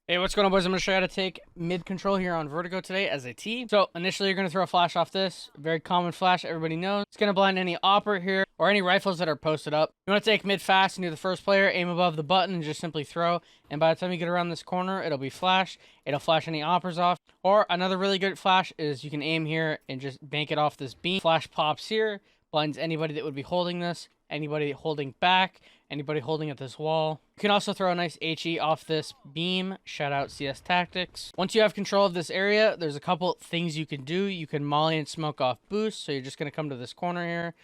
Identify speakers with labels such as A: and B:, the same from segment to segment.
A: Hey, what's going on, boys? I'm going to show you how to take mid control here on Vertigo today as a T. So initially, you're going to throw a flash off this. Very common flash, everybody knows. It's going to blind any opper here or any rifles that are posted up. You want to take mid fast and you're the first player, aim above the button and just simply throw. And by the time you get around this corner, it'll be flash. It'll flash any oppers off. Or another really good flash is you can aim here and just bank it off this beam. Flash pops here, blinds anybody that would be holding this, anybody holding back, anybody holding at this wall. You can also throw a nice HE off this beam. Shout out CS Tactics. Once you have control of this area, there's a couple things you can do. You can molly and smoke off boost. So you're just going to come to this corner here.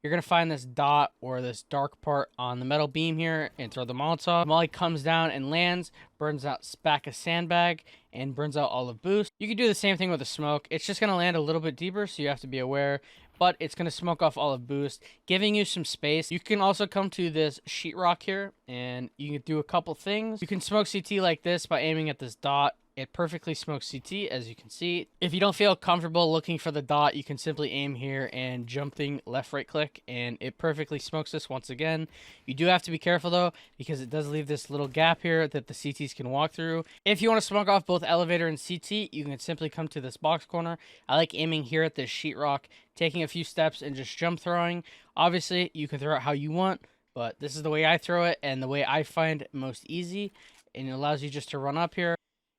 A: You're going to find this dot or this dark part on the metal beam here and throw the Molotov. Molly comes down and lands, burns out back a sandbag, and burns out all of boost. You can do the same thing with the smoke. It's just going to land a little bit deeper, so you have to be aware. But it's going to smoke off all of boost, giving you some space. You can also come to this sheetrock here, and you can do a couple things. You can smoke CT like this by aiming at this dot. It perfectly smokes CT, as you can see. If you don't feel comfortable looking for the dot, you can simply aim here and jumping left-right click, and it perfectly smokes this once again. You do have to be careful, though, because it does leave this little gap here that the CTs can walk through. If you want to smoke off both elevator and CT, you can simply come to this box corner. I like aiming here at this sheetrock, taking a few steps and just jump throwing. Obviously, you can throw it how you want, but this is the way I throw it and the way I find most easy, and it allows you just to run up here.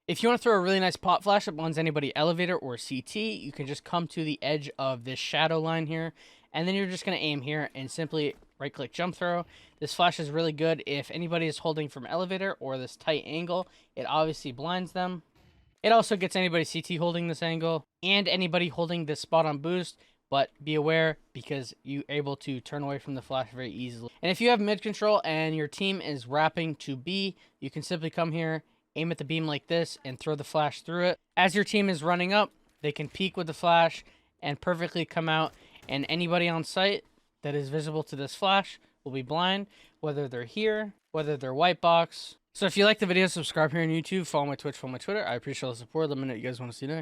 A: If you want to throw a really nice pop flash that blinds anybody elevator or CT, you can just come to the edge of this shadow line here, and then you're just going to aim here and simply right-click jump throw. This flash is really good if anybody is holding from elevator or this tight angle. It obviously blinds them. It also gets anybody CT holding this angle and anybody holding this spot on boost, but be aware because you're able to turn away from the flash very easily. And if you have mid control and your team is wrapping to B, you can simply come here, aim at the beam like this, and throw the flash through it. As your team is running up, they can peek with the flash and perfectly come out, and anybody on site that is visible to this flash will be blind, whether they're here, whether they're white box. So if you like the video, subscribe here on YouTube, follow my Twitch, follow my Twitter. I appreciate all the support. Let me know what you guys want to see next.